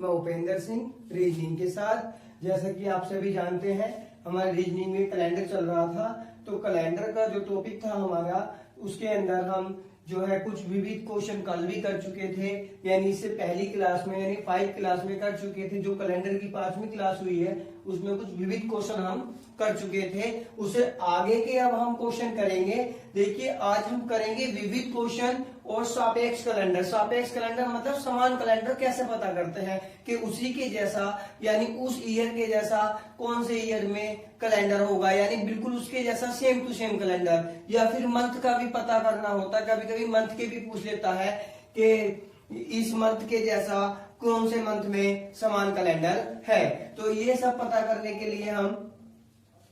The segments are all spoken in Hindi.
मैं उपेंद्र सिंह रीजनिंग के साथ। जैसा कि आप सभी जानते हैं हमारे रीजनिंग में कैलेंडर चल रहा था, तो कैलेंडर का जो टॉपिक था हमारा, उसके अंदर हम जो है कुछ विविध क्वेश्चन कल भी कर चुके थे, यानी इससे पहली क्लास में यानी 5 क्लास में कर चुके थे। जो कैलेंडर की 5वीं क्लास हुई है उसमें कुछ विविध क्वेश्चन हम कर चुके थे, उसे आगे के अब हम क्वेश्चन करेंगे। देखिए आज हम करेंगे विविध क्वेश्चन और सापेक्ष कैलेंडर। सापेक्ष कैलेंडर मतलब समान कैलेंडर कैसे पता करते हैं कि उसी के जैसा यानी उस ईयर के जैसा कौन से ईयर में कैलेंडर होगा, यानी बिल्कुल उसके जैसा सेम टू सेम कैलेंडर। या फिर मंथ का भी पता करना होता है, कभी कभी मंथ के भी पूछ लेता है कि इस मंथ के जैसा कौन से मंथ में समान कैलेंडर है। तो ये सब पता करने के लिए हम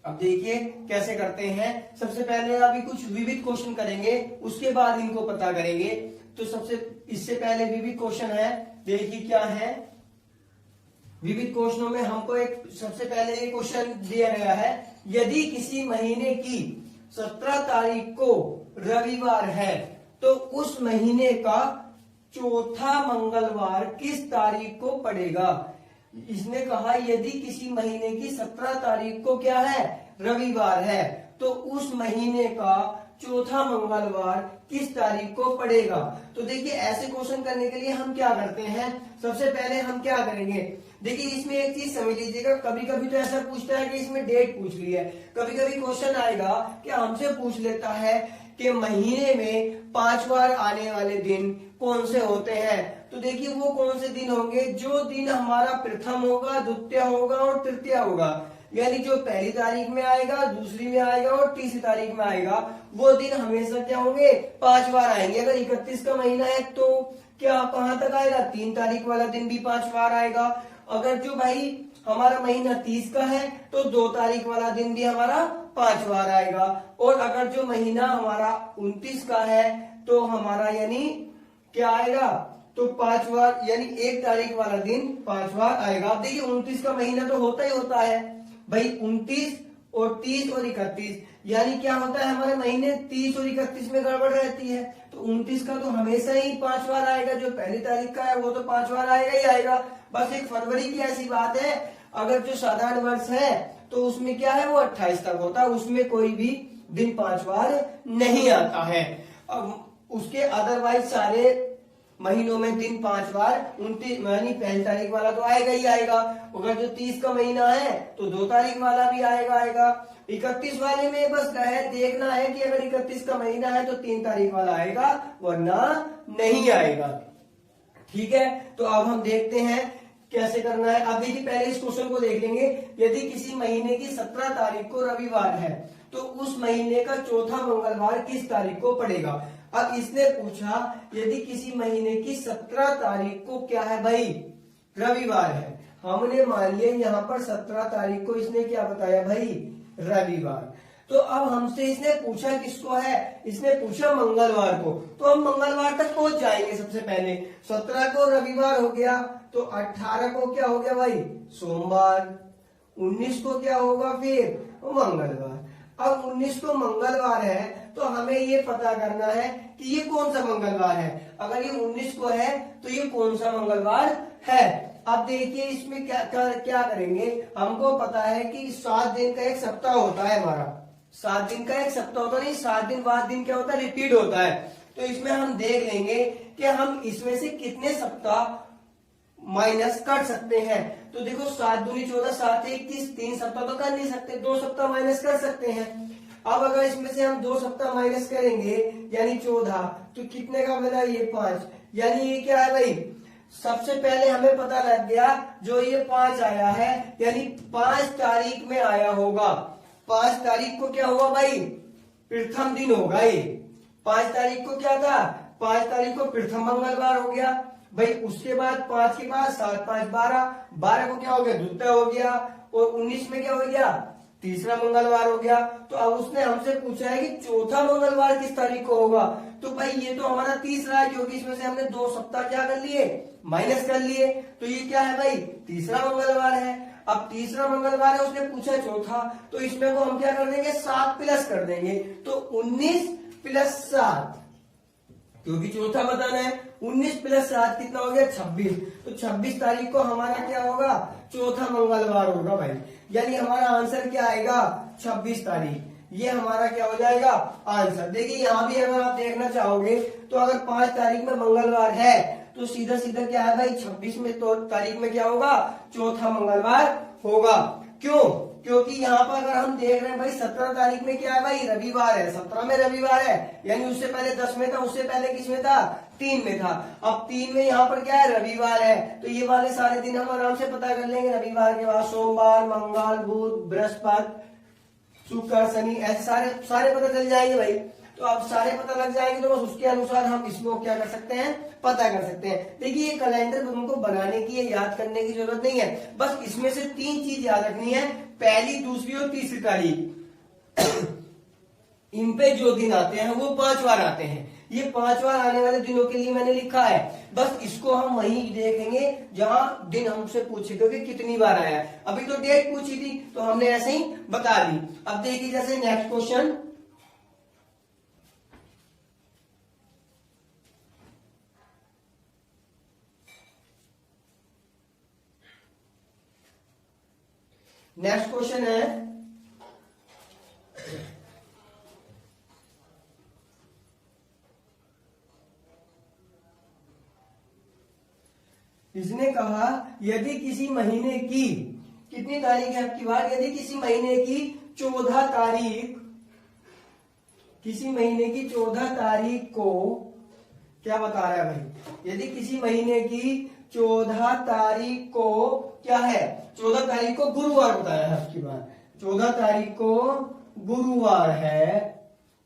अब देखिए कैसे करते हैं। सबसे पहले अभी कुछ विविध क्वेश्चन करेंगे, उसके बाद इनको पता करेंगे। तो इससे पहले विविध क्वेश्चन है, देखिए क्या है। विविध क्वेश्चनों में हमको एक सबसे पहले एक क्वेश्चन दिया गया है, यदि किसी महीने की 17 तारीख को रविवार है तो उस महीने का चौथा मंगलवार किस तारीख को पड़ेगा। इसने कहा यदि किसी महीने की 17 तारीख को क्या है, रविवार है, तो उस महीने का चौथा मंगलवार किस तारीख को पड़ेगा। तो देखिए ऐसे क्वेश्चन करने के लिए हम क्या करते हैं, सबसे पहले हम क्या करेंगे। देखिए इसमें एक चीज समझ लीजिएगा, कभी कभी तो ऐसा पूछता है कि इसमें डेट पूछ ली है, कभी कभी क्वेश्चन आएगा कि हमसे पूछ लेता है कि महीने में 5 बार आने वाले दिन कौन से होते हैं। तो देखिए वो कौन से दिन होंगे, जो दिन हमारा प्रथम होगा, द्वितीय होगा और तृतीय होगा, यानी जो पहली तारीख में आएगा, दूसरी में आएगा और तीसरी तारीख में आएगा, वो दिन हमेशा क्या होंगे, 5 बार आएंगे। अगर 31 का महीना है तो क्या कहां तक आएगा, 3 तारीख वाला दिन भी 5 बार आएगा। अगर जो भाई हमारा महीना 30 का है तो 2 तारीख वाला दिन भी हमारा 5 बार आएगा। और अगर जो महीना हमारा 29 का है तो हमारा यानी क्या आएगा, तो 5 बार यानी 1 तारीख वाला दिन 5 बार आएगा। अब देखिए 29 का महीना तो होता ही होता है भाई, 29 और 30 और 31, यानी क्या होता है हमारे महीने 30 और 31 में गड़बड़ रहती है। तो 29 का तो हमेशा ही 5 बार आएगा, जो पहली तारीख का है वो तो 5 बार आएगा ही आएगा। बस एक फरवरी की ऐसी बात है, अगर जो साधारण वर्ष है तो उसमें क्या है, वो 28 तक होता है, उसमें कोई भी दिन 5 बार नहीं आता है। अब उसके अदरवाइज सारे महीनों में दिन 5 बार, 29 यानी पहली तारीख वाला तो आएगा ही आएगा। अगर जो 30 का महीना है तो 2 तारीख वाला भी आएगा। 31 वाले में बस देखना है कि अगर 31 का महीना है तो 3 तारीख वाला आएगा, वरना नहीं आएगा। ठीक है, तो अब हम देखते हैं कैसे करना है। अब देखिए पहले इस क्वेश्चन को देख लेंगे, यदि किसी महीने की 17 तारीख को रविवार है तो उस महीने का चौथा मंगलवार किस तारीख को पड़ेगा। अब इसने पूछा यदि किसी महीने की 17 तारीख को क्या है भाई, रविवार है। हमने मान लिया यहाँ पर 17 तारीख को इसने क्या बताया भाई, रविवार। तो अब हमसे इसने पूछा किसको है, इसने पूछा मंगलवार को। तो हम मंगलवार तक पहुंच जाएंगे। सबसे पहले 17 को रविवार हो गया, तो 18 को क्या हो गया भाई, सोमवार। 19 को क्या होगा फिर, मंगलवार। अब 19 को मंगलवार है तो हमें ये पता करना है कि ये कौन सा मंगलवार है। अगर ये 19 को है तो ये कौन सा मंगलवार है। अब देखिए इसमें क्या करेंगे, हमको पता है कि 7 दिन का एक सप्ताह होता है हमारा, 7 दिन का एक सप्ताह होता नहीं, 7 दिन बाद दिन क्या होता है, रिपीट होता है। तो इसमें हम देख लेंगे कि हम इसमें से कितने सप्ताह माइनस कर सकते हैं। तो देखो 7 दूनी 14, 7 21, 3 सप्ताह तो कर नहीं सकते, 2 सप्ताह माइनस कर सकते हैं। अब अगर इसमें से हम 2 सप्ताह माइनस करेंगे यानी 14, तो कितने का बना, ये 5, यानी ये क्या है भाई, सबसे पहले हमें पता लग गया जो ये 5 आया है यानी 5 तारीख में आया होगा। 5 तारीख को क्या हुआ भाई, प्रथम दिन होगा ये। 5 तारीख को क्या था, 5 तारीख को प्रथम मंगलवार हो गया भाई। उसके बाद 5 के बाद 7 5 12, 12 को क्या हो गया, द्वितीय हो गया। और 19 में क्या हो गया, तीसरा मंगलवार हो गया। तो अब उसने हमसे पूछा है कि चौथा मंगलवार किस तारीख को होगा। तो भाई ये तो हमारा तीसरा है, क्योंकि इसमें से हमने 2 सप्ताह क्या कर लिए, माइनस कर लिए। तो ये क्या है भाई, तीसरा मंगलवार है। अब तीसरा मंगलवार है, उसने पूछा चौथा, तो इसमें को हम क्या कर देंगे, 7 प्लस कर देंगे। तो 19 + 7 क्योंकि चौथा बताना है। 19 प्लस 7 कितना हो गया 26, तो 26 तारीख को हमारा क्या होगा, चौथा मंगलवार होगा भाई। यानी हमारा आंसर क्या आएगा 26 तारीख, ये हमारा क्या हो जाएगा आंसर। देखिए यहाँ भी अगर आप देखना चाहोगे तो अगर 5 तारीख में मंगलवार है तो सीधा सीधा क्या है भाई 26 में तो तारीख में क्या होगा, चौथा मंगलवार होगा। क्यों, क्योंकि यहाँ पर अगर हम देख रहे हैं भाई 17 तारीख में क्या है भाई रविवार है, 17 में रविवार है, यानी उससे पहले 10 में था, उससे पहले किस में था 3 में था। अब 3 में यहाँ पर क्या है रविवार है, तो ये वाले सारे दिन हम आराम से पता कर लेंगे। रविवार के बाद सोमवार, मंगल, बुध, बृहस्पति, शुक्र, शनि, ऐसे सारे पता चल जाएंगे भाई। तो अब सारे पता लग जाएंगे तो बस उसके अनुसार हम इसको क्या कर सकते हैं, पता कर सकते हैं। देखिए ये कैलेंडर तुमको बनाने की, याद करने की जरूरत नहीं है, बस इसमें से 3 चीज याद रखनी है, पहली, दूसरी और तीसरी तारीख। इन पे जो दिन आते हैं वो 5 बार आते हैं, ये 5 बार आने वाले दिनों के लिए मैंने लिखा है। बस इसको हम वहीं देखेंगे जहां दिन हमसे पूछेगा कि कितनी बार आया है। अभी तो डेट पूछी थी तो हमने ऐसे ही बता दी। अब देखिए जैसे नेक्स्ट क्वेश्चन, नेक्स्ट क्वेश्चन है इसने कहा यदि किसी महीने की, कितनी तारीख है आपकी बात, यदि किसी महीने की 14 तारीख, किसी महीने की 14 तारीख को क्या बता रहा है भाई, यदि किसी महीने की 14 तारीख को क्या है, 14 तारीख को गुरुवार बताया है आपकी बात, 14 तारीख को गुरुवार है,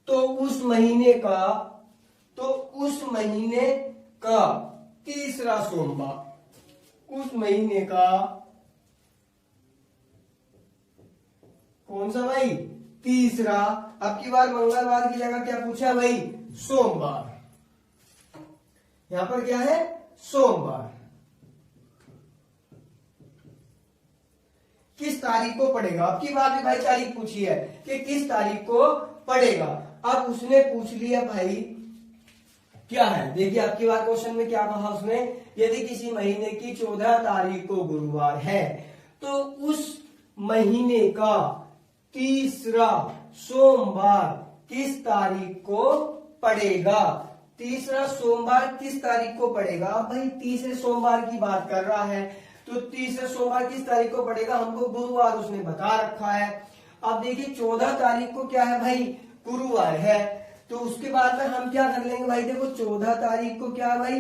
तो उस महीने का तीसरा सोमवार, उस महीने का कौन सा भाई, तीसरा। अब की बार मंगलवार की जगह क्या पूछा भाई, सोमवार। यहां पर क्या है, सोमवार। किस तारीख को पड़ेगा, अब की बार भी भाई तारीख पूछी है कि किस तारीख को पड़ेगा। अब उसने पूछ लिया भाई क्या है, देखिए आपकी बार क्वेश्चन में क्या कहा उसने, यदि किसी महीने की 14 तारीख को गुरुवार है तो उस महीने का तीसरा सोमवार किस तारीख को पड़ेगा, तीसरा सोमवार किस तारीख को पड़ेगा। अब भाई तीसरे सोमवार की बात कर रहा है, तो तीसरे सोमवार किस तारीख को पड़ेगा, हमको गुरुवार उसने बता रखा है। अब देखिए 14 तारीख को क्या है भाई, गुरुवार है, तो उसके बाद में हम क्या कर लेंगे भाई, देखो 14 तारीख को क्या है भाई,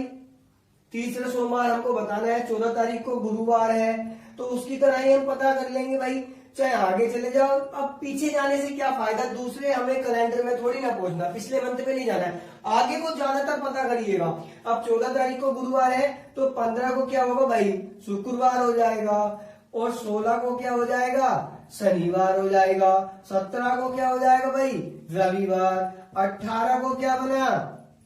तीसरा सोमवार हमको बताना है, 14 तारीख को गुरुवार है, तो उसकी तरह ही हम पता कर लेंगे भाई। चाहे आगे चले जाओ, अब पीछे जाने से क्या फायदा, दूसरे हमें कैलेंडर में थोड़ी ना पहुंचना, पिछले मंथ में नहीं जाना है, आगे को ज्यादातर पता करिएगा। अब 14 तारीख को गुरुवार है तो 15 को क्या होगा भाई, शुक्रवार हो जाएगा, और 16 को क्या हो जाएगा, शनिवार हो जाएगा, 17 को क्या हो जाएगा भाई, रविवार, 18 को क्या बना,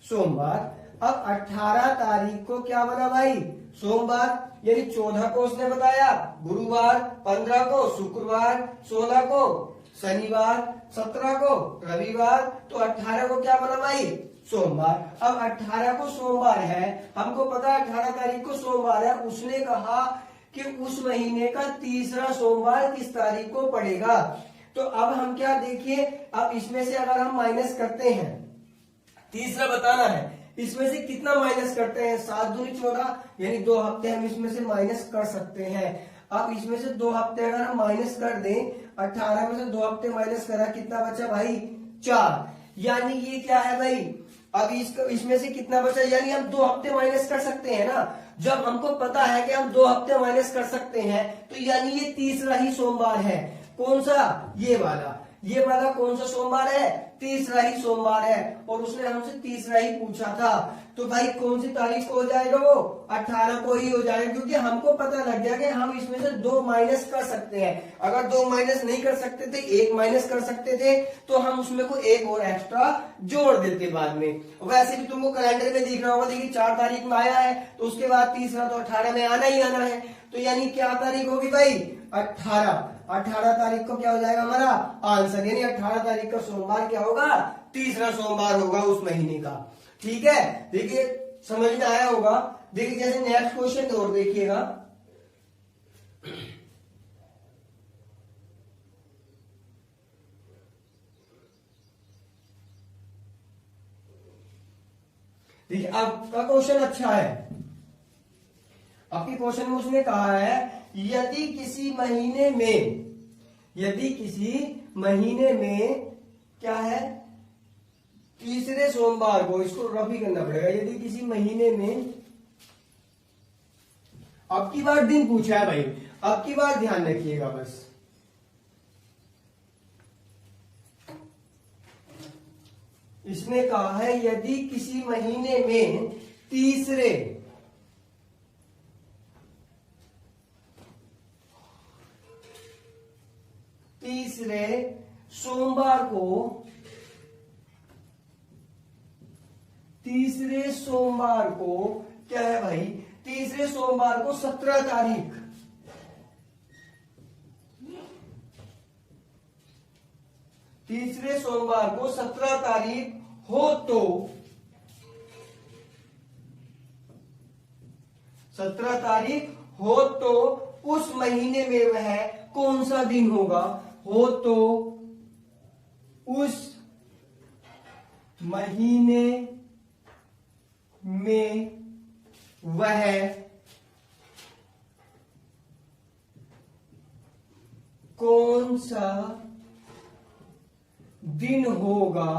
सोमवार। अब 18 तारीख को क्या बना भाई, सोमवार, यानी 14 को उसने बताया गुरुवार, 15 को शुक्रवार, 16 को शनिवार, 17 को रविवार, तो 18 को क्या बना भाई, सोमवार। अब 18 को सोमवार है, हमको पता है 18 तारीख को सोमवार है, उसने कहा कि उस महीने का तीसरा सोमवार किस तारीख को पड़ेगा। तो अब हम क्या देखिए, अब इसमें से अगर हम माइनस करते हैं, तीसरा बताना है, इसमें से कितना माइनस करते हैं, 7 दूनी 14, यानी 2 हफ्ते हम इसमें से माइनस कर सकते हैं। अब इसमें से 2 हफ्ते अगर हम माइनस कर दें, 18 में से 2 हफ्ते माइनस करा, कितना बचा भाई, 4, यानी ये क्या है भाई, अब इसमें से कितना बचा, यानी हम 2 हफ्ते माइनस कर सकते हैं ना। जब हमको पता है कि हम 2 हफ्ते माइनस कर सकते हैं, तो यानी ये तीसरा ही सोमवार है। कौन सा, ये वाला कौन सा सोमवार है, तीसरा ही सोमवार है, और उसने हमसे तीसरा ही पूछा था, तो भाई कौन सी तारीख को हो जाएगा, वो 18 को ही हो जाएगा, क्योंकि हमको पता लग गया कि हम इसमें से 2 माइनस कर सकते हैं। अगर 2 माइनस नहीं कर सकते थे, 1 माइनस कर सकते थे, तो हम उसमें को 1 और एक्स्ट्रा जोड़ देते बाद में। वैसे भी तुमको कैलेंडर में दिख रहा होगा, देखिए 4 तारीख में आया है, तो उसके बाद तीसरा तो 18 में आना ही आना है, तो यानी क्या तारीख होगी भाई, 18 तारीख को क्या हो जाएगा हमारा आंसर, यानी 18 तारीख का सोमवार क्या होगा, तीसरा सोमवार होगा उस महीने का। ठीक है, देखिए समझ में आया होगा। देखिए जैसे नेक्स्ट क्वेश्चन और देखिएगा, देखिए आपका क्वेश्चन अच्छा है। आपके क्वेश्चन में उसने कहा है यदि किसी महीने में क्या है, तीसरे सोमवार को, इसको रफी करना पड़ेगा, यदि किसी महीने में, अब की बार दिन पूछा है भाई, अब की बार ध्यान रखिएगा बस। इसने कहा है यदि किसी महीने में तीसरे सोमवार को, तीसरे सोमवार को क्या है भाई, तीसरे सोमवार को 17 तारीख, तीसरे सोमवार को 17 तारीख हो तो 17 तारीख हो तो उस महीने में वह कौन सा दिन होगा, हो तो उस महीने में वह कौन सा दिन होगा,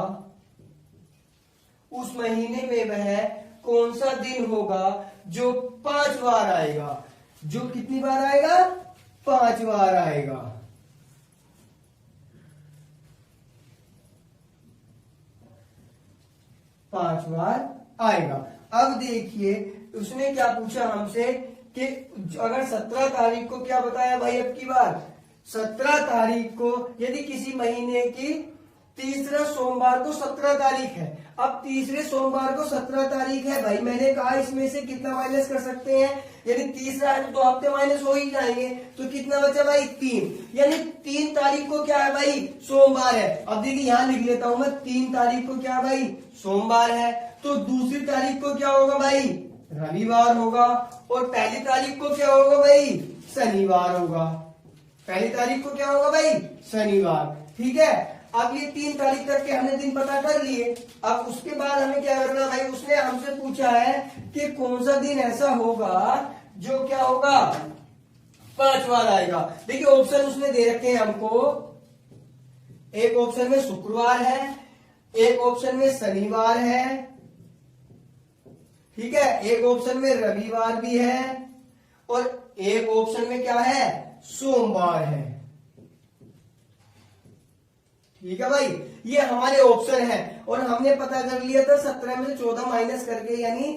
उस महीने में वह कौन सा दिन होगा जो 5 बार आएगा, जो कितनी बार आएगा, 5 बार आएगा। 5 बार आएगा। अब देखिए उसने क्या पूछा हमसे कि अगर 17 तारीख को क्या बताया भाई, अब की बार 17 तारीख को यदि किसी महीने की तीसरा सोमवार को 17 तारीख है, अब तीसरे सोमवार को 17 तारीख है भाई, मैंने कहा इसमें से कितना माइनस कर सकते हैं, यदि तीसरा है तो 2 हफ्ते माइनस हो ही जाएंगे, तो कितना बचा भाई 3, यानी 3 तारीख को क्या है भाई, सोमवार है। अब देखिए यहां लिख लेता हूं मैं, 3 तारीख को क्या है भाई, सोमवार है, तो दूसरी तारीख को क्या होगा भाई, रविवार होगा, और पहली तारीख को क्या होगा भाई, शनिवार होगा। पहली तारीख को क्या होगा भाई, शनिवार। ठीक है, अब ये 3 तारीख तक के हमने दिन पता कर लिए। अब उसके बाद हमें क्या करना भाई, उसने हमसे पूछा है कि कौन सा दिन ऐसा होगा जो क्या होगा, 5 बार आएगा। देखिए ऑप्शन उसने दे रखे हैं हमको, एक ऑप्शन में शुक्रवार है, एक ऑप्शन में शनिवार है, ठीक है, एक ऑप्शन में रविवार भी है, और एक ऑप्शन में क्या है, सोमवार है। ठीक है भाई, ये हमारे ऑप्शन है, और हमने पता कर लिया था 17 में से 14 माइनस करके, यानी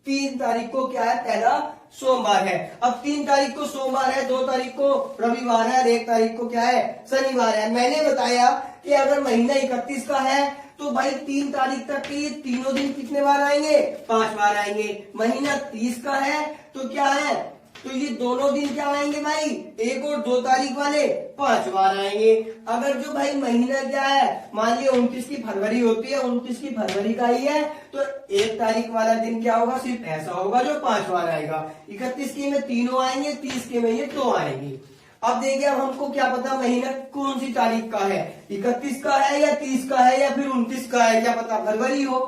3 तारीख को क्या है, पहला सोमवार है। अब 3 तारीख को सोमवार है, 2 तारीख को रविवार है, और 1 तारीख को क्या है, शनिवार है। मैंने बताया कि अगर महीना 31 का है तो भाई 3 तारीख तक के ये तीनों दिन कितने बार आएंगे, 5 बार आएंगे। महीना 30 का है तो क्या है, तो ये दोनों दिन क्या आएंगे भाई, 1 और 2 तारीख वाले 5 बार आएंगे। अगर जो भाई महीना क्या है, मान लिया 29 की फरवरी होती है, 29 की फरवरी का ही है, तो 1 तारीख वाला दिन क्या होगा, सिर्फ ऐसा होगा जो 5 बार आएगा। 31 की में तीनों आएंगे, 30 के में ये 2 आएंगे। अब देखिए, अब हमको क्या पता महीना कौन सी तारीख का है, 31 का है या 30 का है या फिर 29 का है, क्या पता फरवरी हो।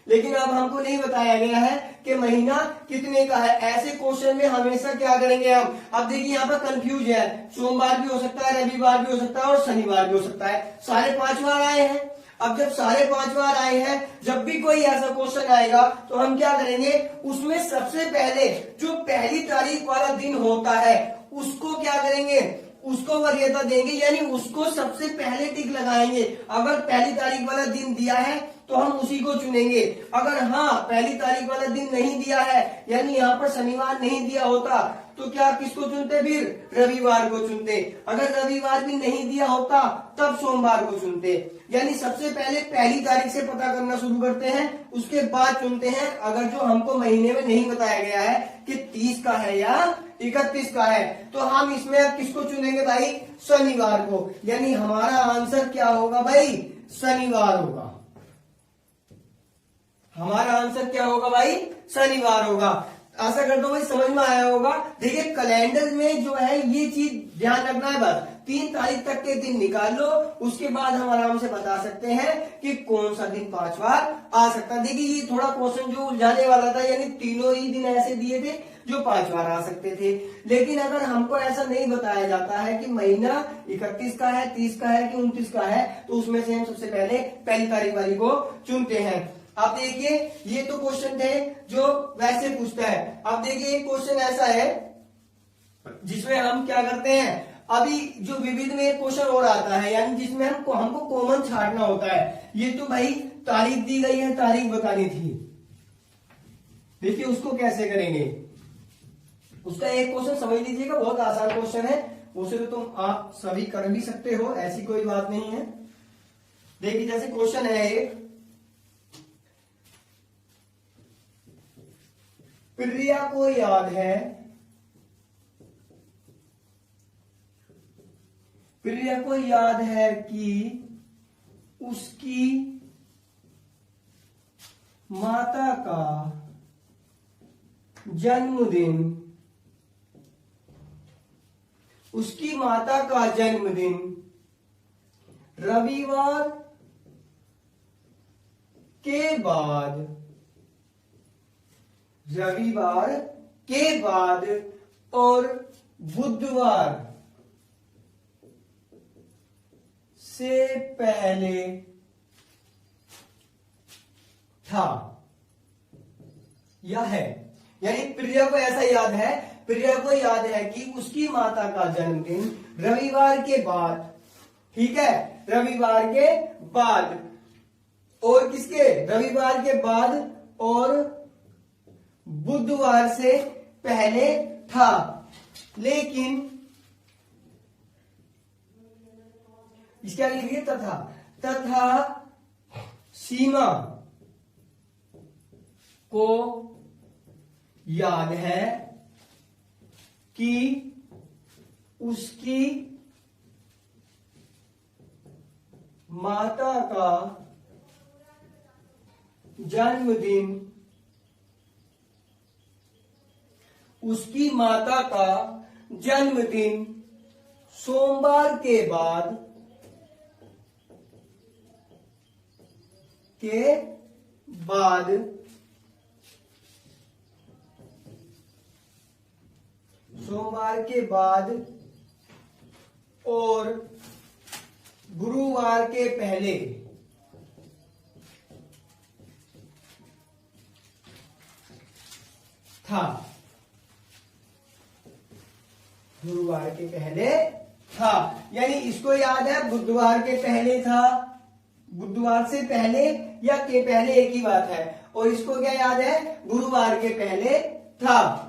लेकिन अब हमको नहीं बताया गया है कि महीना कितने का है। ऐसे क्वेश्चन में हमेशा क्या करेंगे हम, अब देखिए यहाँ पर कंफ्यूज है, सोमवार भी हो सकता है, रविवार भी हो सकता है, और शनिवार भी हो सकता है। सारे 5 बार आए हैं। अब जब सारे 5 बार आए हैं, जब भी कोई ऐसा क्वेश्चन आएगा तो हम क्या करेंगे, उसमें सबसे पहले जो पहली तारीख वाला दिन होता है उसको क्या करेंगे, उसको वरीयता देंगे, यानी उसको सबसे पहले टिक लगाएंगे। अगर पहली तारीख वाला दिन दिया है तो हम उसी को चुनेंगे। अगर हाँ पहली तारीख वाला दिन नहीं दिया है, यानी यहाँ पर शनिवार नहीं दिया होता, तो क्या किसको चुनते, फिर रविवार को चुनते। अगर रविवार भी नहीं दिया होता तब सोमवार को चुनते। यानी सबसे पहले पहली तारीख से पता करना शुरू करते हैं, उसके बाद चुनते हैं। अगर जो हमको महीने में नहीं बताया गया है कि 30 का है या 31 का है, तो हम इसमें अब किसको चुनेंगे भाई, शनिवार को। यानी हमारा आंसर क्या होगा भाई, शनिवार होगा। हमारा आंसर क्या होगा भाई, शनिवार होगा। आशा करता हूँ भाई समझ में आया होगा। देखिए कैलेंडर में जो है ये चीज ध्यान रखना है, बस 3 तारीख तक के दिन निकाल लो, उसके बाद हम आराम से बता सकते हैं कि कौन सा दिन 5 बार आ सकता है। देखिए ये थोड़ा क्वेश्चन जो उलझाने वाला था, यानी तीनों ही दिन ऐसे दिए थे जो 5 बार आ सकते थे। लेकिन अगर हमको ऐसा नहीं बताया जाता है कि महीना 31 का है, 30 का है कि 29 का है, तो उसमें से हम सबसे पहले पहली तारीख वाली को चुनते हैं। आप देखिए ये तो क्वेश्चन थे जो वैसे पूछता है। अब देखिए एक क्वेश्चन ऐसा है जिसमें हम क्या करते हैं, अभी जो विविध में एक क्वेश्चन और आता है, यानी जिसमें हमको कॉमन छांटना होता है। ये तो भाई तारीख दी गई है, तारीख बतानी थी। देखिए उसको कैसे करेंगे, उसका एक क्वेश्चन समझ लीजिएगा, बहुत आसान क्वेश्चन है, उसे तो तुम आप सभी कर भी सकते हो, ऐसी कोई बात नहीं है। देखिए जैसे क्वेश्चन है एक, प्रिया को याद है, प्रिया को याद है कि उसकी माता का जन्मदिन, उसकी माता का जन्मदिन रविवार के बाद, रविवार के बाद और बुधवार से पहले था या है। यानी प्रिया को ऐसा याद है, प्रिया को याद है कि उसकी माता का जन्मदिन रविवार के बाद, ठीक है, रविवार के बाद और किसके, रविवार के बाद और बुधवार से पहले था। लेकिन इसके आगे लिखिए तथा, तथा सीमा को याद है कि उसकी माता का जन्मदिन, उसकी माता का जन्मदिन सोमवार के बाद सोमवार के बाद और गुरुवार के पहले था, गुरुवार के पहले था। यानी इसको याद है बुधवार के पहले था, बुधवार से पहले या के पहले एक ही बात है, और इसको क्या याद है, गुरुवार के पहले था।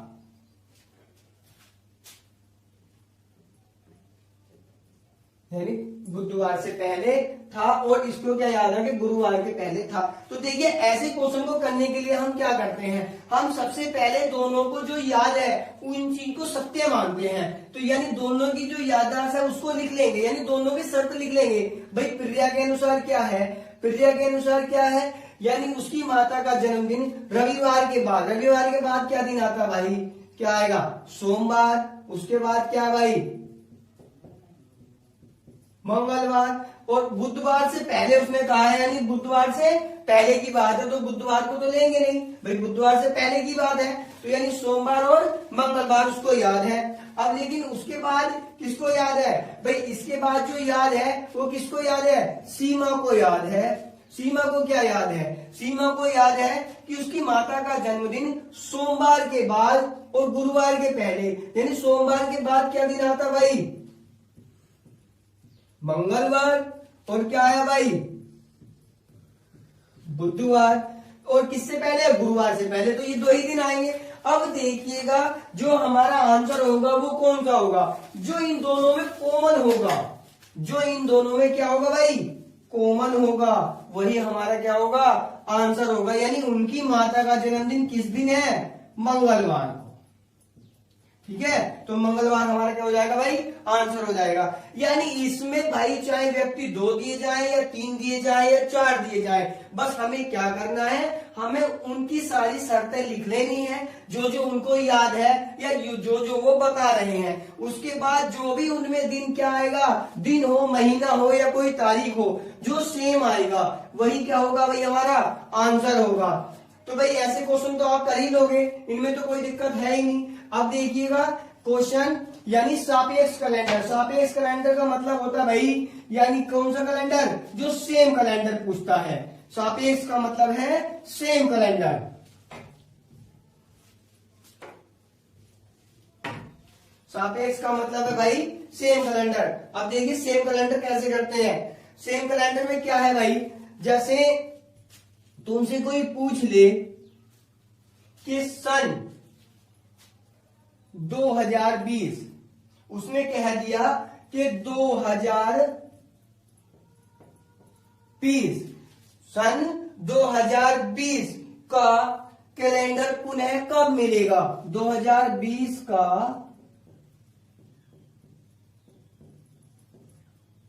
यानी बुधवार से पहले था और इसको क्या याद है कि गुरुवार के पहले था। तो देखिए ऐसे क्वेश्चन को करने के लिए हम क्या करते हैं, हम सबसे पहले दोनों को जो याद है उन चीज को सत्य मानते हैं। तो यानी दोनों की जो याददाश्त है उसको लिख लेंगे, यानी दोनों की शर्त लिख लेंगे। भाई प्रिया के अनुसार क्या है, प्रिया के अनुसार क्या है, यानी उसकी माता का जन्मदिन रविवार के बाद, रविवार के बाद क्या दिन आता भाई, क्या आएगा, सोमवार, उसके बाद क्या भाई, मंगलवार, और बुधवार से पहले उसने कहा है, यानी बुधवार से पहले की बात है, तो बुधवार को तो लेंगे नहीं भाई, बुधवार से पहले की बात है, तो यानी सोमवार और मंगलवार उसको याद है। अब लेकिन उसके बाद किसको याद है भाई, इसके बाद जो याद है वो किसको याद है, सीमा को याद है। सीमा को क्या याद है, सीमा को याद है कि उसकी माता का जन्मदिन सोमवार के बाद और गुरुवार के पहले, यानी सोमवार के बाद क्या दिन आता भाई, मंगलवार, और क्या आया भाई, बुधवार, और किससे पहले, गुरुवार से पहले, तो ये 2 ही दिन आएंगे। अब देखिएगा जो हमारा आंसर होगा वो कौन सा होगा, जो इन दोनों में कॉमन होगा, जो इन दोनों में क्या होगा भाई, कॉमन होगा, वही हमारा क्या होगा, आंसर होगा। यानी उनकी माता का जन्मदिन किस दिन है, मंगलवार को। ठीक है, तो मंगलवार हमारा क्या हो जाएगा भाई, आंसर हो जाएगा। यानी इसमें भाई चाहे व्यक्ति 2 दिए जाए या 3 दिए जाए या 4 दिए जाए, बस हमें क्या करना है, हमें उनकी सारी शर्तें लिख लेनी है जो जो उनको याद है या जो जो वो बता रहे हैं। उसके बाद जो भी उनमें दिन क्या आएगा, दिन हो, महीना हो या कोई तारीख हो, जो सेम आएगा वही क्या होगा भाई, हमारा आंसर होगा। तो भाई ऐसे क्वेश्चन तो आप कर ही लोगे, इनमें तो कोई दिक्कत है ही नहीं। अब देखिएगा क्वेश्चन, यानी सापेक्ष कैलेंडर। सापेक्ष कैलेंडर का मतलब होता है भाई, यानी कौन सा कैलेंडर, जो सेम कैलेंडर पूछता है। सापेक्ष का मतलब है सेम कैलेंडर। सापेक्ष का मतलब है भाई सेम कैलेंडर। अब देखिए सेम कैलेंडर कैसे करते हैं। सेम कैलेंडर में क्या है भाई, जैसे तुमसे कोई पूछ ले कि सन 2020, उसने कह दिया कि 2020, सन 2020 का कैलेंडर पुनः कब मिलेगा, 2020 का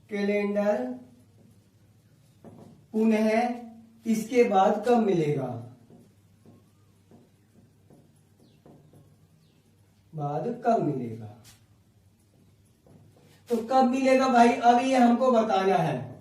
कैलेंडर पुनः इसके बाद कब मिलेगा, बाद कब मिलेगा। तो कब मिलेगा भाई, अब ये हमको बताना है।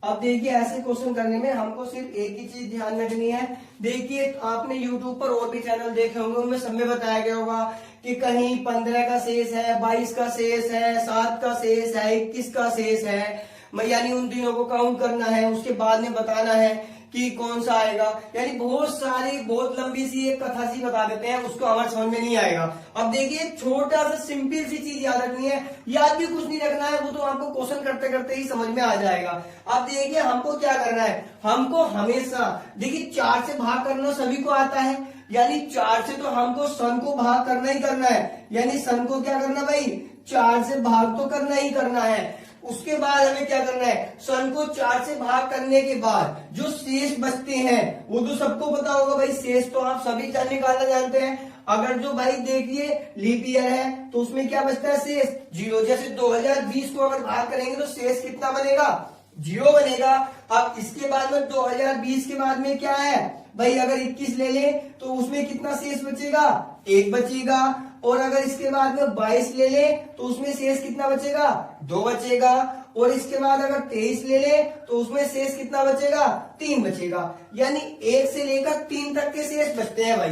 अब देखिए ऐसे क्वेश्चन करने में हमको सिर्फ एक ही चीज ध्यान रखनी है। देखिए आपने YouTube पर और भी चैनल देखे होंगे, उनमें सब में बताया गया होगा कि कहीं 15 का शेष है, 22 का शेष है, 7 का शेष है, 21 का शेष है, यानी उन दिनों को काउंट करना है, उसके बाद में बताना है कि कौन सा आएगा। यानी बहुत सारी, बहुत लंबी सी एक कथा सी बता देते हैं, उसको हमारे समझ में नहीं आएगा। अब देखिए छोटा सा सिंपल सी चीज याद रखनी है, याद भी कुछ नहीं रखना है, वो तो आपको क्वेश्चन करते करते ही समझ में आ जाएगा। अब देखिए हमको क्या करना है, हमको हमेशा देखिए 4 से भाग करना सभी को आता है, यानी 4 से तो हमको सन को भाग करना ही करना है, यानी सन को क्या करना भाई, 4 से भाग तो करना ही करना है। उसके बाद हमें क्या करना है, सन को 4 से भाग करने के बाद जो शेष बचते हैं वो तो सबको पता होगा भाई, शेष तो आप सभी निकालना जानते हैं। अगर जो भाई देखिए लीप ईयर है तो उसमें क्या बचता है, शेष 0। जैसे 2020 को अगर भाग करेंगे तो शेष कितना बनेगा, 0 बनेगा। अब इसके बाद में 2020 के बाद में क्या है भाई, अगर 21 ले ले तो उसमें कितना शेष बचेगा, 1 बचेगा। और अगर इसके बाद में 22 ले ले तो उसमें शेष कितना बचेगा, 2 बचेगा। और इसके बाद अगर 23 ले ले तो उसमें शेष कितना बचेगा, 3 बचेगा। यानी 1 से लेकर 3 तक के शेष बचते हैं भाई।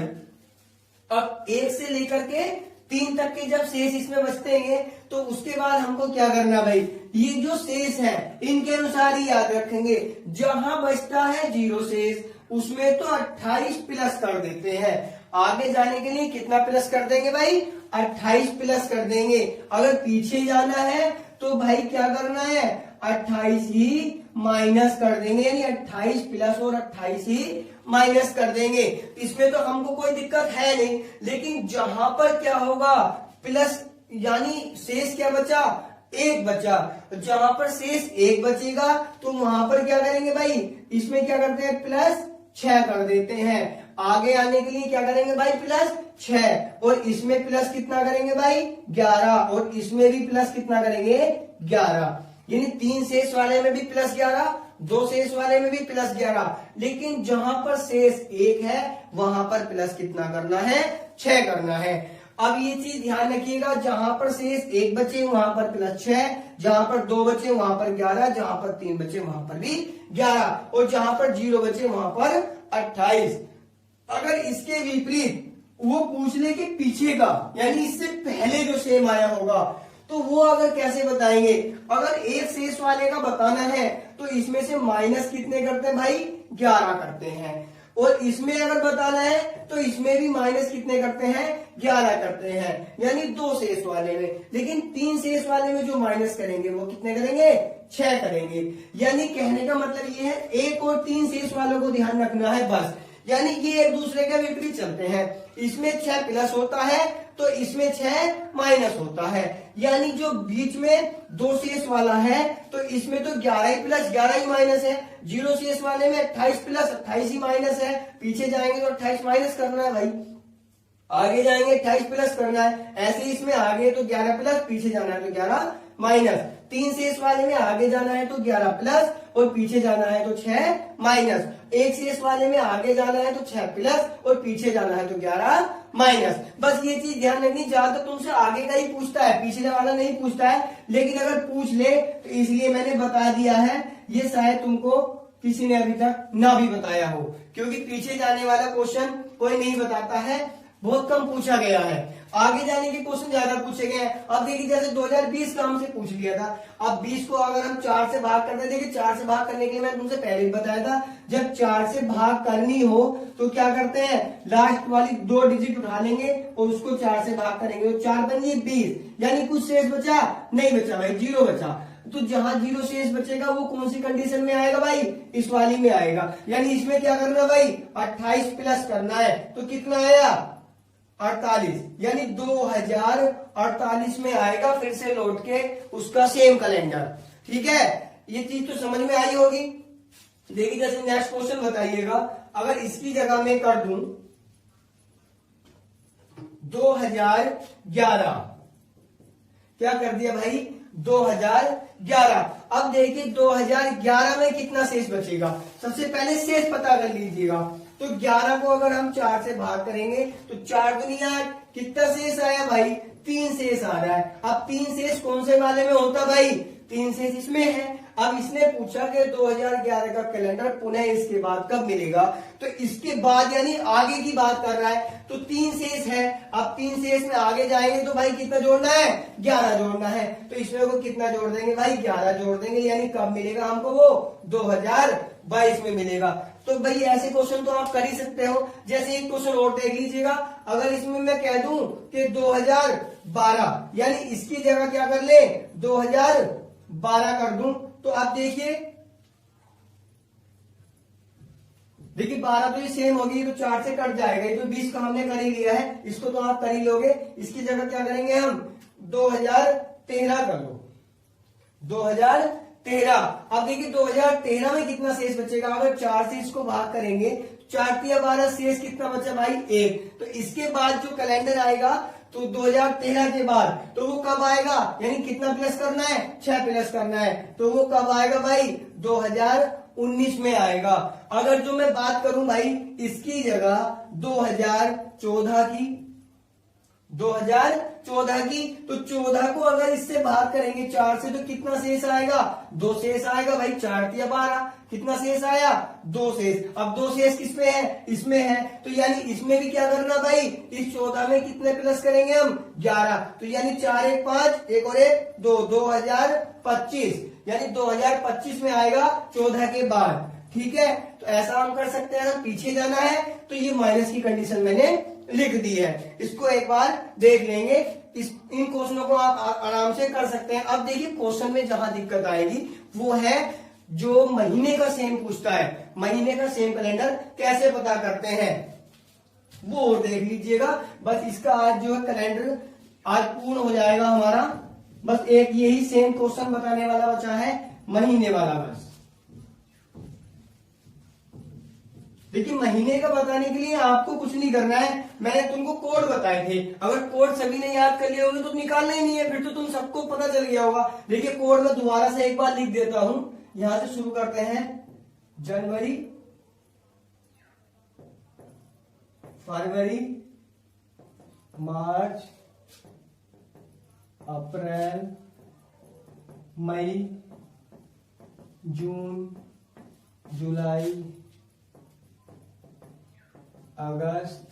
अब 1 से लेकर के 3 तक के जब शेष इसमें बचते हैं तो उसके बाद हमको क्या करना भाई, ये जो शेष है इनके अनुसार ही याद रखेंगे। जहां बचता है 0 शेष उसमें तो 28 प्लस कर देते हैं। आगे जाने के लिए कितना प्लस कर देंगे भाई, 28 प्लस कर देंगे। अगर पीछे जाना है तो भाई क्या करना है, 28 ही माइनस कर देंगे, यानी 28 प्लस और 28 ही माइनस कर देंगे। इसमें तो हमको कोई दिक्कत है नहीं, लेकिन जहां पर क्या होगा प्लस, यानी शेष क्या बचा, 1 बचा। जहां पर शेष 1 बचेगा तो वहां पर क्या करेंगे भाई, इसमें क्या करते हैं, प्लस 6 कर देते हैं। आगे आने के लिए क्या करेंगे भाई, प्लस 6। और इसमें प्लस कितना करेंगे भाई, 11। और इसमें भी प्लस कितना करेंगे, 11। यानी 3 शेष वाले में भी प्लस 11, 2 शेष वाले में भी प्लस 11। लेकिन जहां पर शेष 1 है वहां पर प्लस कितना करना है, 6 करना है। अब ये चीज ध्यान रखिएगा, जहां पर शेष 1 बचे वहां पर प्लस 6, जहां पर 2 बचे वहां पर 11, जहां पर 3 बचे वहां पर भी 11, और जहां पर 0 बचे वहां पर 28। अगर इसके विपरीत वो पूछ ले कि पीछे का, यानी इससे पहले जो सेम आया होगा, तो वो अगर कैसे बताएंगे। अगर एक शेष वाले का बताना है तो इसमें से माइनस कितने करते हैं भाई, 11 करते हैं। और इसमें अगर बताना है तो इसमें भी माइनस कितने करते हैं, 11 करते हैं, यानी 2 शेष वाले में। लेकिन 3 शेष वाले में जो माइनस करेंगे वो कितने करेंगे, 6 करेंगे। यानी कहने का मतलब ये है 1 और 3 शेष वालों को ध्यान रखना है बस, यानी ये एक दूसरे के विपरीत चलते हैं। इसमें 6 प्लस होता है तो इसमें 6 माइनस होता है। यानी जो बीच में 2 शेष वाला है तो इसमें तो 11 ही प्लस 11 ही माइनस है। 0 शेष वाले में 28 प्लस 28 ही माइनस है। पीछे जाएंगे तो 28 माइनस करना है भाई। आगे जाएंगे 28 प्लस करना है, ऐसे ही इसमें आगे तो 11 प्लस, पीछे जाना है तो 11 माइनस। 3 शेष वाले में आगे जाना है तो 11 प्लस और पीछे जाना है तो 6 माइनस। 1 शेष वाले में आगे जाना है तो 6 प्लस और पीछे जाना है तो 11 माइनस। बस ये चीज ध्यान रखनी, ज्यादा तुमसे आगे का ही पूछता है, पिछले वाला नहीं पूछता है, लेकिन अगर पूछ ले तो इसलिए मैंने बता दिया है। ये शायद तुमको किसी ने अभी तक ना भी बताया हो, क्योंकि पीछे जाने वाला क्वेश्चन कोई नहीं बताता है, बहुत कम पूछा गया है। आगे जाने के क्वेश्चन ज्यादा पूछे गए हैं। अब देखिए जैसे 2020 का हमसे पूछ लिया था, अब 20 को अगर हम 4 से भाग करते हैं, देखिए 4 से भाग करने के लिए मैंने तुमसे पहले ही बताया था, जब 4 से भाग करनी हो तो क्या करते हैं, लास्ट वाली 2 डिजिट उठा लेंगे और उसको 4 से भाग करेंगे, तो 4 बन गई 20, यानी कुछ शेष बचा नहीं बचा भाई, 0 बचा। तो जहां 0 शेष बचेगा वो कौन सी कंडीशन में आएगा भाई, इस वाली में आएगा। यानी इसमें क्या करना भाई, 28 प्लस करना है, तो कितना आया 48, यानी 2048 में आएगा फिर से लौट के उसका सेम कैलेंडर। ठीक है, ये चीज तो समझ में आई होगी। देखिए जैसे नेक्स्ट क्वेश्चन बताइएगा, अगर इसकी जगह मैं कर दूं 2011, क्या कर दिया भाई 2011। अब देखिए 2011 में कितना शेष बचेगा, सबसे पहले शेष पता कर लीजिएगा। तो 11 को अगर हम 4 से भाग करेंगे तो 4 दुनिया 8, कितना शेष आया भाई, 3 शेष आ रहा है। अब 3 शेष कौन से वाले में होता भाई, 3 शेष इसमें है। अब इसने पूछा कि 2011 का कैलेंडर पुनः इसके बाद कब मिलेगा, तो इसके बाद यानी आगे की बात कर रहा है, तो 3 शेष है। अब 3 शेष में आगे जाएंगे तो भाई कितना जोड़ना है, 11 जोड़ना है, तो इसमें को कितना जोड़ देंगे भाई 11 जोड़ देंगे, यानी कब मिलेगा हमको वो 2022 में मिलेगा। तो भाई ऐसे क्वेश्चन तो आप कर ही सकते हो। जैसे एक क्वेश्चन और देख लीजिएगा, अगर इसमें मैं कह दूं कि 2012, यानी इसकी जगह क्या कर ले 2012 कर दूं, तो आप देखिए 12 तो ये सेम होगी, तो 4 से कट जाएगा, ये तो 20 का हमने कर ही लिया है, इसको तो आप कर ही लोगे। इसकी जगह क्या करेंगे हम 2013 कर लो, 2013। अब देखिए 2013 में कितना शेष बचेगा, अगर 4 से इसको भाग करेंगे, 4 या 12 शेष कितना बचा भाई 1। तो इसके बाद जो कैलेंडर आएगा तो 2013 के बाद, तो वो कब आएगा, यानी कितना प्लस करना है 6 प्लस करना है, तो वो कब आएगा भाई 2019 में आएगा। अगर जो मैं बात करूं भाई इसकी जगह 2014 की, 2014 की, तो 14 को अगर इससे भाग करेंगे 4 से तो कितना शेष आएगा 2 शेष आएगा भाई, 4 या 12 कितना शेष आया 2 शेष। अब 2 शेष किसमें है, इसमें है, तो यानी इसमें भी क्या करना भाई, इस 14 में कितने प्लस करेंगे हम 11, तो यानी 4 1 5, एक और 1 2, 2025, यानी 2025 में आएगा 14 के बाद। ठीक है, तो ऐसा हम कर सकते हैं। पीछे जाना है तो ये माइनस की कंडीशन मैंने लिख दी है, इसको एक बार देख लेंगे। इन क्वेश्चनों को आप आराम से कर सकते हैं। अब देखिए क्वेश्चन में जहां दिक्कत आएगी वो है जो महीने का सेम पूछता है, महीने का सेम कैलेंडर कैसे पता करते हैं वो देख लीजिएगा। बस इसका आज जो है कैलेंडर आज पूर्ण हो जाएगा हमारा। बस एक यही सेम क्वेश्चन बताने वाला बचा है, महीने वाला। बस देखिए महीने का बताने के लिए आपको कुछ नहीं करना है, मैंने तुमको कोड बताए थे, अगर कोड सभी ने याद कर लिए होंगे तो निकालना ही नहीं है, फिर तो तुम सबको पता चल गया होगा। देखिए कोड मैं दोबारा से एक बार लिख देता हूं, यहां से शुरू करते हैं, जनवरी, फरवरी, मार्च, अप्रैल, मई, जून, जुलाई, अगस्त,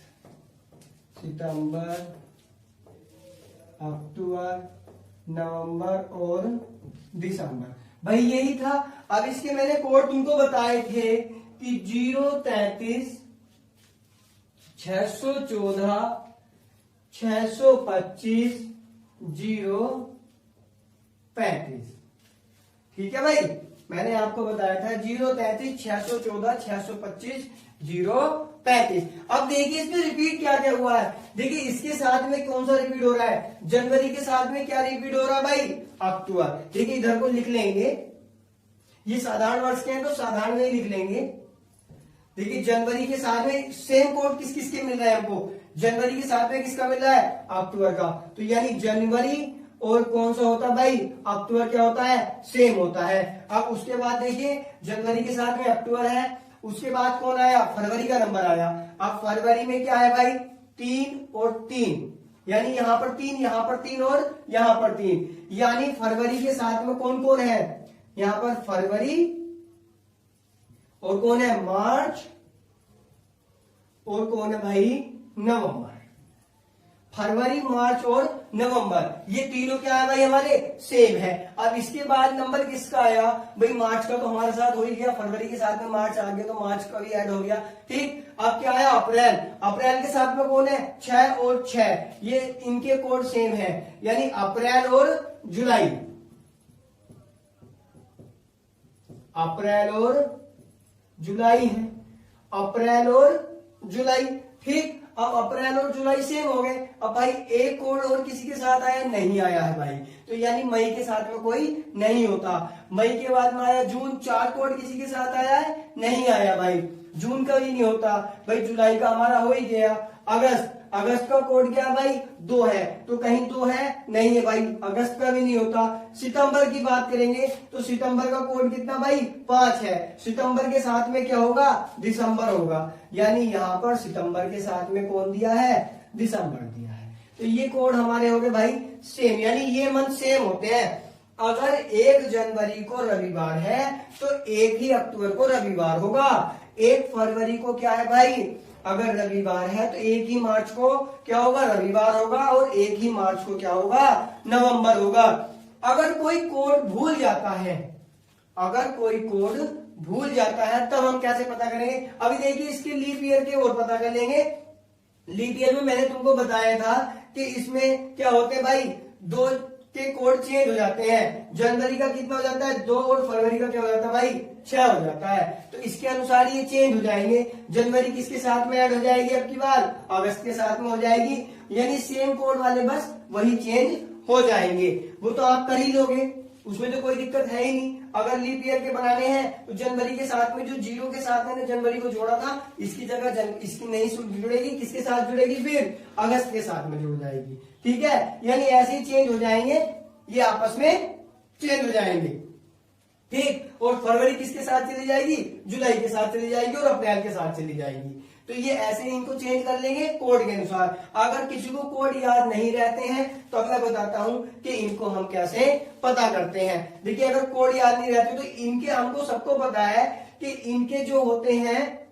सितंबर, अक्टूबर, नवंबर और दिसंबर। भाई यही था। अब इसके मैंने कोड तुमको बताए थे कि 033 614 625 035। ठीक है भाई, मैंने आपको बताया था 033 614 625 035। अब देखिए इसमें रिपीट क्या क्या हुआ है। देखिए इसके साथ में कौन सा रिपीट हो रहा है, जनवरी के साथ में क्या रिपीट हो रहा है भाई, अक्टूबर। देखिए इधर को लिख लेंगे, ये साधारण वर्ष के हैं तो साधारण में ही लिख लेंगे। देखिए जनवरी के साथ में सेम कोड किस किस के मिल रहा है हमको, जनवरी के साथ में किसका मिल रहा है, अक्टूबर का। तो यानी जनवरी और कौन सा होता है भाई, अक्टूबर क्या होता है, सेम होता है। अब उसके बाद देखिए जनवरी के साथ में अक्टूबर है, उसके बाद कौन आया, फरवरी का नंबर आया। अब फरवरी में क्या है भाई, 3 और 3, यानी यहाँ पर 3, यहाँ पर 3 और यहाँ पर 3, यानी फरवरी के साथ में कौन कौन है, यहाँ पर फरवरी और कौन है, मार्च और कौन है भाई, नवंबर। फरवरी, मार्च और नवंबर ये तीनों क्या है भाई, हमारे सेम है। अब इसके बाद नंबर किसका आया भाई, मार्च का तो हमारे साथ हो ही गया, फरवरी के साथ में मार्च आ गया तो मार्च का भी ऐड हो गया, ठीक। अब क्या आया, अप्रैल, अप्रैल के साथ में कौन है, 6 और 6, ये इनके कोड सेम है, यानी अप्रैल और जुलाई, अप्रैल और जुलाई है, अप्रैल और जुलाई, ठीक। अब अप्रैल और जुलाई सेम हो गए। अब भाई एक कोड और किसी के साथ आया, नहीं आया है भाई, तो यानी मई के साथ में कोई नहीं होता। मई के बाद में आया जून, 4 कोड किसी के साथ आया है, नहीं आया भाई, जून का भी नहीं होता भाई, जुलाई का हमारा हो ही गया। अगस्त, अगस्त का कोड क्या भाई, 2 है, तो कहीं 2 है, नहीं है भाई, अगस्त का भी नहीं होता। सितंबर की बात करेंगे तो सितंबर का कोड कितना भाई, 5 है, सितंबर के साथ में क्या होगा, दिसंबर होगा, यानी यहाँ पर सितंबर के साथ में कौन दिया है, दिसंबर दिया है। तो ये कोड हमारे हो गए भाई सेम, यानी ये मंथ सेम होते हैं। अगर 1 जनवरी को रविवार है तो 1 ही अक्टूबर को रविवार होगा, 1 फरवरी को क्या है भाई, अगर रविवार है तो 1 ही मार्च को क्या होगा, रविवार होगा, और 1 ही मार्च को क्या होगा, नवंबर होगा। अगर कोई कोड भूल जाता है, अगर कोई कोड भूल जाता है तब हम कैसे पता करेंगे, अभी देखिए इसके लीप ईयर के और पता कर लेंगे। लीप ईयर में मैंने तुमको बताया था कि इसमें क्या होते हैं भाई, 2 के कोड चेंज हो जाते हैं, जनवरी का कितना हो जाता है, 2, और फरवरी का क्या हो जाता है भाई, 6 हो जाता है, तो इसके अनुसार ये चेंज हो जाएंगे। जनवरी किसके साथ में ऐड हो जाएगी, अब की बार अगस्त के साथ में हो जाएगी, यानी सेम कोड वाले बस वही चेंज हो जाएंगे, वो तो आप कर ही लोगे, उसमें तो कोई दिक्कत है ही नहीं। अगर लीप ईयर के बनाने हैं तो जनवरी के साथ में जो 0 के साथ मैंने जनवरी को जोड़ा था, इसकी जगह इसकी नहीं जुड़ेगी, किसके साथ जुड़ेगी, फिर अगस्त के साथ में जुड़ जाएगी, ठीक है, यानी ऐसे ही चेंज हो जाएंगे, ये आपस में चेंज हो जाएंगे, ठीक। और फरवरी किसके साथ चली जाएगी, जुलाई के साथ चली जाएगी, और अप्रैल के साथ चली जाएगी। तो ये ऐसे ही इनको चेंज कर लेंगे कोड के अनुसार। अगर किसी को कोड याद नहीं रहते हैं तो अब मैं बताता हूं कि इनको हम कैसे पता करते हैं। देखिए अगर कोड याद नहीं रहते तो इनके, हमको सबको पता है कि इनके जो होते हैं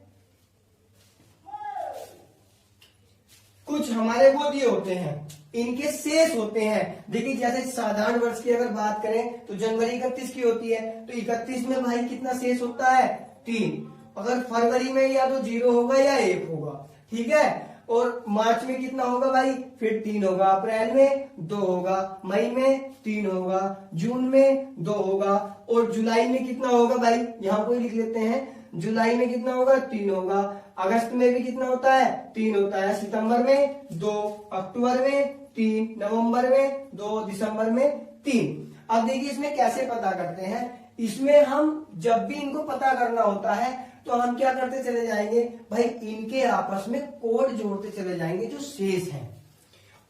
कुछ हमारे वो दिए होते हैं, इनके शेष होते हैं। देखिए जैसे साधारण वर्ष की अगर बात करें तो जनवरी 31 की होती है, तो 31 में भाई कितना शेष होता है, 3। अगर फरवरी में या तो 0 होगा या 1 होगा, ठीक है। और मार्च में कितना होगा भाई, फिर 3 होगा, अप्रैल में 2 होगा, मई में 3 होगा, जून में 2 होगा, और जुलाई में कितना होगा भाई, यहाँ को लिख लेते हैं, जुलाई में कितना होगा, 3 होगा, अगस्त में भी कितना होता है, 3 होता है, सितंबर में 2, अक्टूबर में 3, नवंबर में 2, दिसंबर में 3। अब देखिए इसमें कैसे पता करते हैं, इसमें हम जब भी इनको पता करना होता है तो हम क्या करते चले जाएंगे भाई, इनके आपस में कोड जोड़ते चले जाएंगे जो शेष है,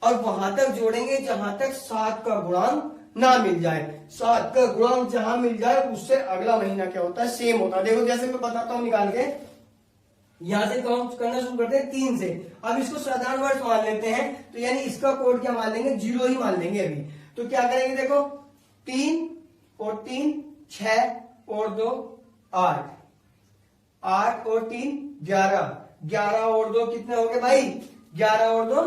और वहां तक जोड़ेंगे जहां तक 7 का गुणांक ना मिल जाए। 7 का गुणांक जहां मिल जाए उससे अगला महीना क्या होता है, सेम होता है। देखो जैसे मैं बताता हूं निकाल के, यहां से काउंट करना शुरू करते हैं 3 से। अब इसको साधारण वर्ष मान लेते हैं, तो यानी इसका कोड क्या मान लेंगे, 0 ही मान लेंगे अभी। तो क्या करेंगे, देखो 3 और 3 6 और 2 8, 8 और 3 11, 11 और 2 कितने हो गए भाई, 11 और 2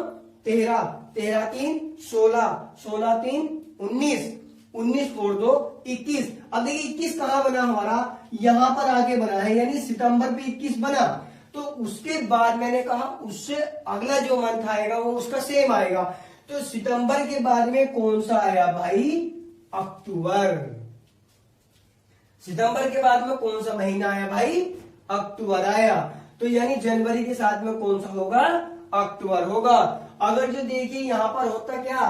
13, 13 3 16, 16 3 19, 19 और 2 21। अब देखिए 21 कहां बना हमारा, यहां पर आगे बना है, यानी सितंबर पे 21 बना। तो उसके बाद मैंने कहा उससे अगला जो मंथ आएगा वो उसका सेम आएगा। तो सितंबर के बाद में कौन सा आया भाई, अक्टूबर। सितंबर के बाद में कौन सा महीना आया भाई, अक्टूबर आया। तो यानी जनवरी के साथ में कौन सा होगा, अक्टूबर होगा। अगर जो देखिए यहां पर होता क्या,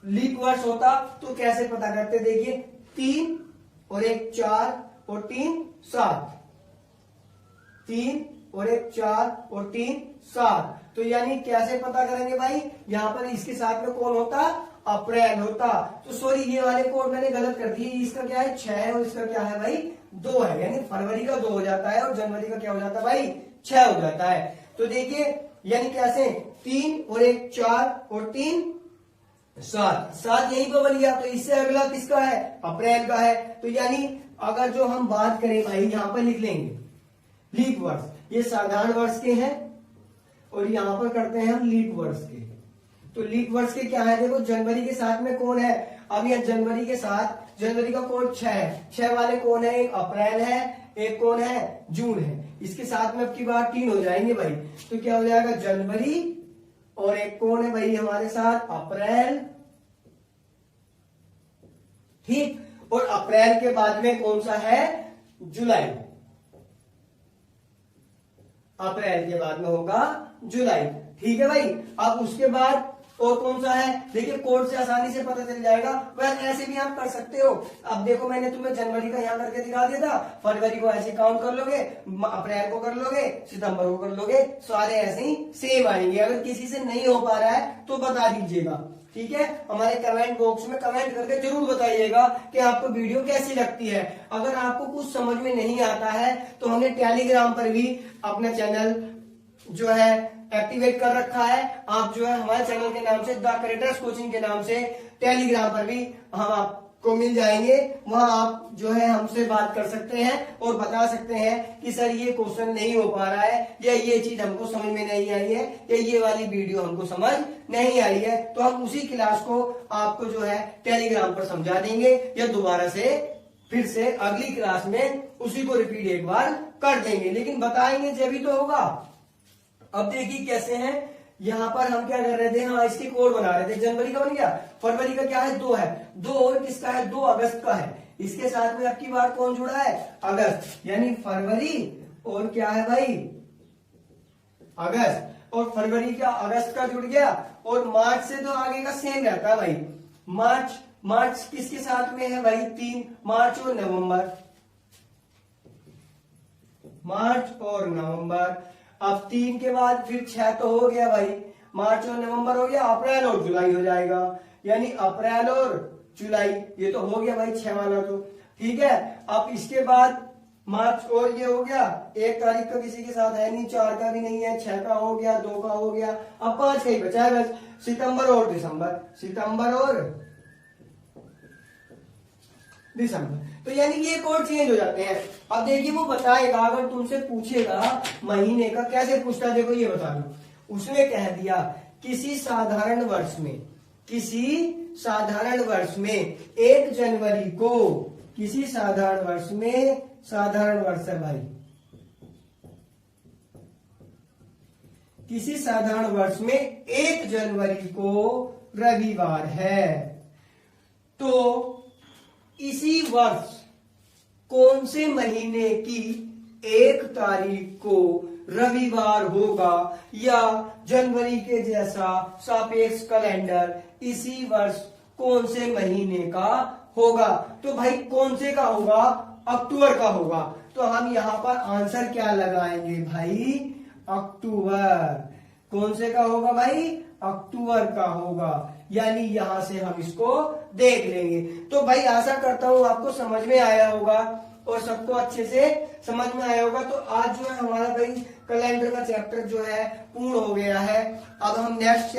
लीप वर्ष होता तो कैसे पता करते, देखिए 3 और 1 4 और 3 7, 3 और 1 4 और 3 7। तो यानी कैसे पता करेंगे भाई, यहाँ पर इसके साथ में कौन होता, अप्रैल होता। तो सॉरी ये वाले कोड मैंने गलत कर दिए, इसका क्या है 6 है और इसका क्या है भाई 2 है, यानी फरवरी का 2 हो जाता है और जनवरी का क्या हो जाता है भाई 6 हो जाता है। तो देखिए यानी कैसे 3 और 1 4 और 3 7, 7 यहीं पर बन गया। तो इससे अगला किसका है, अप्रैल का है। तो यानी अगर जो हम बात करें भाई, यहां पर लिख लेंगे लीप वर्ष, ये साधारण वर्ष के हैं और यहां पर करते हैं हम लीप वर्ष के। तो लीप वर्ष के क्या है, देखो जनवरी के साथ में कौन है, अब यह जनवरी के साथ जनवरी का कोड 6 है, 6 वाले कौन है, एक अप्रैल है, एक कौन है जून है, इसके साथ में अब की बार 3 हो जाएंगे भाई। तो क्या हो जाएगा जनवरी और एक कौन है भाई हमारे साथ अप्रैल, ठीक। और अप्रैल के बाद में कौन सा है जुलाई, अप्रैल के बाद में होगा जुलाई, ठीक है भाई। अब उसके बाद और कौन सा है, देखिए कोड से आसानी से पता चल जाएगा। वैसे ऐसे भी आप कर सकते हो। अब देखो मैंने तुम्हें जनवरी का यहाँ करके दिखा दिया था, फरवरी को ऐसे काउंट कर लोगे, अप्रैल को कर लोगे, सितंबर को कर लोगे, सारे ऐसे ही सेम आएंगे। अगर किसी से नहीं हो पा रहा है तो बता दीजिएगा, ठीक है। हमारे कमेंट बॉक्स में कमेंट करके जरूर बताइएगा कि आपको वीडियो कैसी लगती है। अगर आपको कुछ समझ में नहीं आता है तो हमने टेलीग्राम पर भी अपना चैनल जो है एक्टिवेट कर रखा है। आप जो है हमारे चैनल के नाम से द क्रिएटर्स कोचिंग के नाम से टेलीग्राम पर भी हम आपको मिल जाएंगे। वहां आप जो है हमसे बात कर सकते हैं और बता सकते हैं कि सर ये क्वेश्चन नहीं हो पा रहा है, या ये चीज हमको समझ में नहीं आई है, या ये वाली वीडियो हमको समझ नहीं आई है। तो हम उसी क्लास को आपको जो है टेलीग्राम पर समझा देंगे, या दोबारा से फिर से अगली क्लास में उसी को रिपीट एक बार कर देंगे, लेकिन बताएंगे जब भी तो होगा। अब देखिए कैसे हैं, यहां पर हम क्या कर रहे थे, हाँ इसके कोड बना रहे थे। जनवरी का बन गया, फरवरी का क्या है 2 है, 2 और किसका है 2 अगस्त का है, इसके साथ में आपकी बार कौन जुड़ा है अगस्त, यानी फरवरी और क्या है भाई अगस्त, और फरवरी का अगस्त का जुड़ गया। और मार्च से तो आगे का सेम रहता है भाई, मार्च किसके साथ में है भाई 3, मार्च और नवंबर, मार्च और नवंबर। अब 3 के बाद फिर 6 तो हो गया भाई, मार्च और नवंबर हो गया, अप्रैल और जुलाई हो जाएगा, यानी अप्रैल और जुलाई, ये तो हो गया भाई 6 वाला तो, ठीक है। अब इसके बाद मार्च और ये हो गया, 1 तारीख का किसी के साथ है नहीं, 4 का भी नहीं है, 6 का हो गया, 2 का हो गया, अब 5 का ही बचा है बस, सितंबर और दिसंबर, सितंबर और दिसंबर। तो यानी कि ये कोड चेंज हो जाते हैं। अब देखिए वो बताएगा, अगर तुमसे पूछेगा महीने का, कैसे पूछता है देखो ये बता दो, उसने कह दिया किसी साधारण वर्ष में, किसी साधारण वर्ष में 1 जनवरी को, किसी साधारण वर्ष में, साधारण वर्ष है भाई, किसी साधारण वर्ष में 1 जनवरी को रविवार है, तो इसी वर्ष कौन से महीने की 1 तारीख को रविवार होगा, या जनवरी के जैसा सापेक्ष कैलेंडर इसी वर्ष कौन से महीने का होगा। तो भाई कौन से का होगा, अक्टूबर का होगा। तो हम यहाँ पर आंसर क्या लगाएंगे भाई, अक्टूबर। कौन से का होगा भाई, अक्टूबर का होगा, यानी यहां से हम इसको देख लेंगे। तो भाई आशा करता हूं आपको समझ में आया होगा और सबको अच्छे से समझ में आया होगा। तो आज जो है हमारा भाई कैलेंडर का चैप्टर जो है पूर्ण हो गया है। अब हम नेक्स्ट